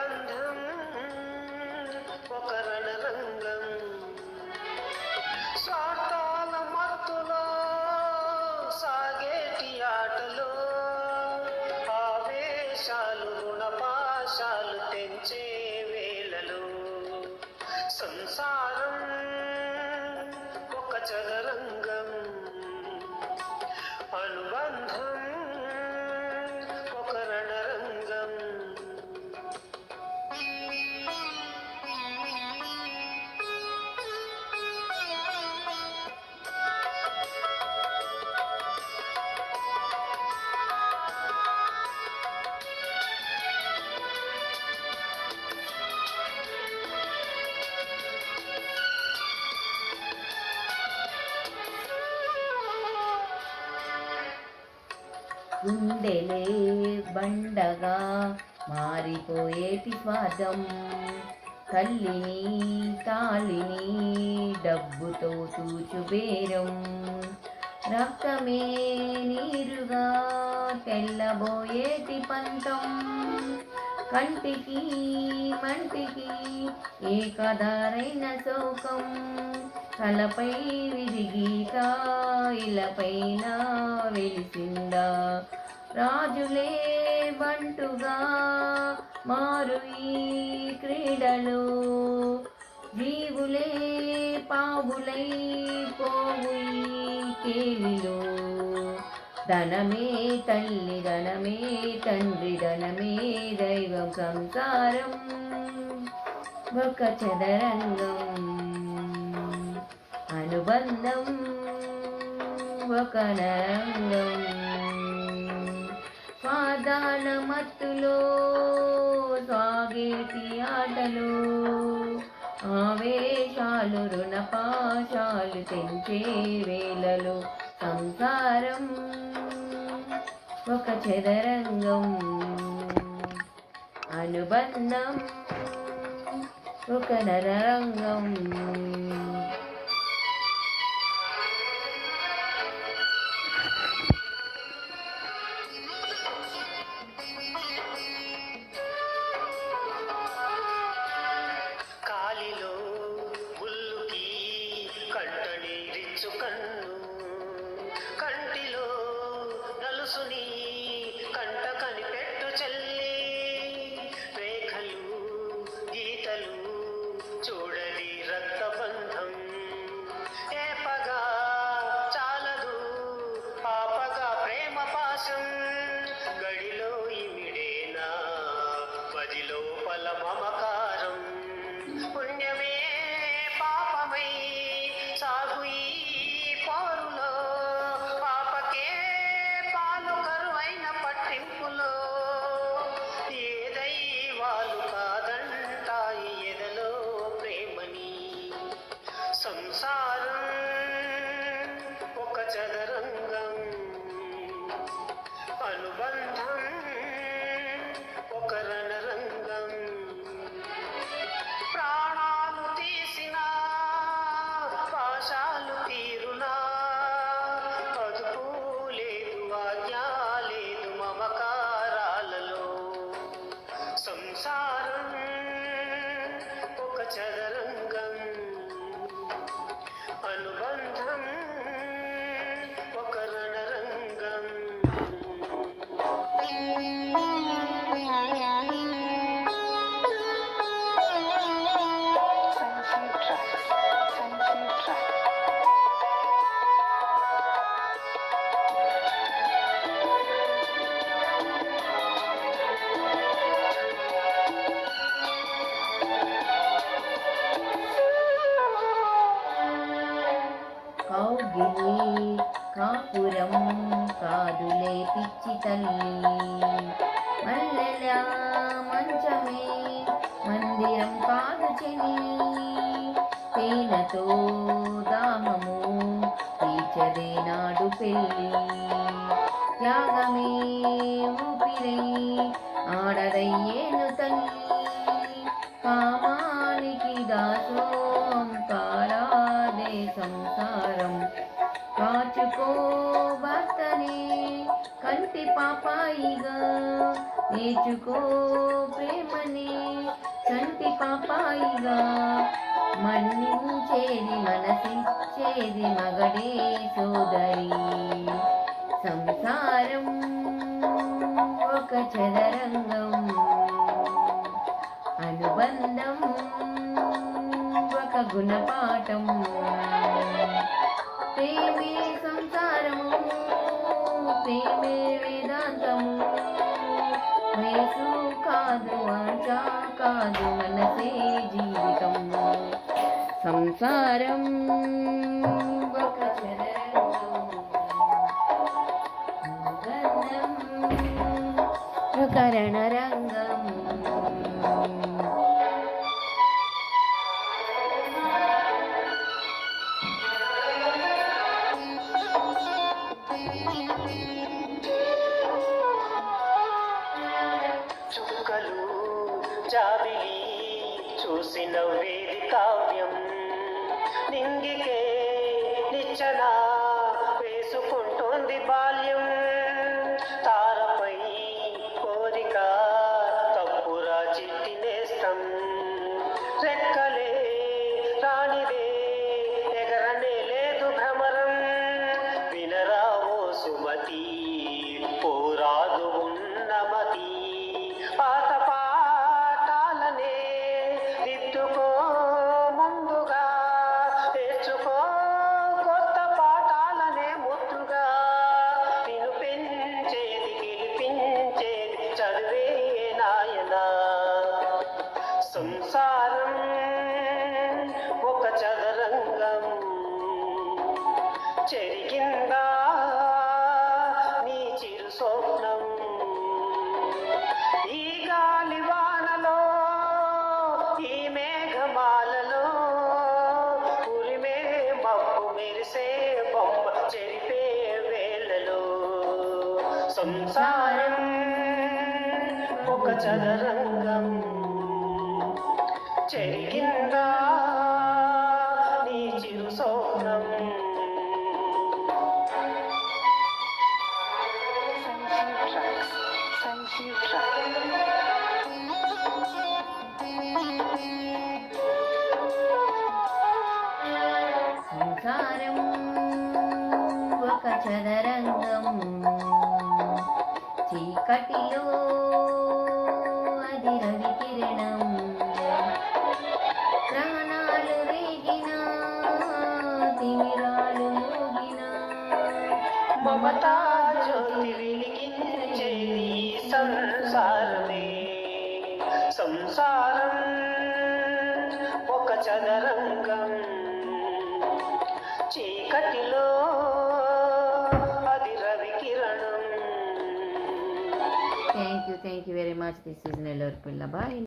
అనుబంధం ఒక రణరంగం, స్వార్థాల మత్తులో సాగేటి ఆటలో ఆవేశాలు రుణపాశాలు తెంచే వేళలో సంసారం ఒక చదరంగం, అనుబంధం ఒక రణరంగం. గుండెలే బండగా మారిపోయేటి స్వార్థం, తల్లిని తాళిని డబ్బుతో తూచుబేరం, రక్తమే నీరుగా తెల్లబోయేటి పంతం, కంటికి మంటికి ఏకదారైన శోకం, తలపై విరిగీత ఇలపైన వెలిసిందా, రాజులే బంటుగా మారు ఈ క్రీడలు, జీవులే పావులై పోవు ఈ కేలిలో, ధనమే తల్లి ధనమే తండ్రి ధనమే దైవం, సంసారం ఒక చదరంగం, అనుబంధం ఒక నరంగం, స్వాదాల మత్తులో సాగేటి ఆటలు ఆవేశాలు రుణపాశాలు తెంచే వేళలు సంసారం ఒక చదరంగం, అనుబంధం ఒక నరరంగం. కాలిలో ముల్లుకి కంటనీరిచ్చు కన్ను, కంటిలో నలుసుని కంట కనిపెట్టు చెల్లి, రేఖలు గీతలు చూడని రక్తబంధం, ఏపగా చాలదు పాపగా ప్రేమ పాశం, గడిలో ఇమిడేనా మదిలో పల మమకారం, పుణ్యమే పాపమై సాగు ఈ పోరులో, పాపకే పాలు కరువైన పట్టింపులో, ఏ దైవాలు కాదంటాయి ఎదలో ప్రేమని, సంసారం ఒక చదరంగం, అనుబంధం ఒక రణరంగం, ప్రాణాలు తీసిన పాశాలు తీరునా, అదుపు లేదు ఆజ్ఞా లేదు మమకారాలలో, సంసారం ఒక చదరంగం, అనుబంధం ఒక రణరంగం. కౌగిలి కాపురం కాదులే పిచ్చి తల్లి, మల్లెల మంచమే మందిరం కాదు చెలి, తేనెతో దాహము తీర్చదే నాడు పెళ్ళి, త్యాగమే ఊపిరై ఆడదయ్యేను తల్లి, కామానికి దాసోం కాలాదే సంసారం, కాచుకో భర్తనే కంటి పాపాయిగా నేర్చుకో ప్రేమని, పాపాయిగా మన్నించేది మనసిచ్చేది మగడే సోదరి. సంసారం ఒక చదరంగం, అనుబంధం ఒక గుణపాఠం. ప్రేమే సంసారము, ప్రేమే వేదాంతము. వయసు కాదు, ఆశ కాదు, మనసే జీవితం. సంసారం ఒక చదరంగం, అనుబంధం ఒక రణరంగం. చుక్కలు జాబిలి చూసి నవ్వేది కావ్యం. నింగికే నిచ్చన వేసుకుంటోంది బాల్యం. తారపై కోరిక తప్పురా చిట్టి నేస్తం. రెక్కలే రానిదే ఎగరనే లేదు భ్రమరం. వినరావో సుమతి పోరాదు ఉన్నమతి. పాత పాఠాలనే దిద్దుకో ముందుగా, తెచ్చుకో కొత్త పాఠాలనే ముద్దుగా. నిన్ను పెంచేది గెలిపించేది చదివే నాయనా. సంసారం ఒక చదరంగం, చెరిగిందా నీ చిరు స్వప్నం. ఈ గాలి వానలో, ఈ మేఘమాలలో, ఉరిమే మబ్బు మెరిసే బొమ్మ చెరిపే వేళలో. సంసారం ఒక చదరంగం, చెరిగిందా నీ చిరు స్వప్నం. Sanjeev Tracks. సంసారం ఒక చదరంగం, చీకటిలో అది రవికిరణం. ప్రాణాలు రేగిన తిమిరాలు మోగిన మమతా జ్యోతి వెలిగించేది సంసారమే. సంసారం ఒక చదరంగం, చీకటిలో అది రవి కిరణం. Thank you very much. This is Nellore పిల్ల. బాయ్.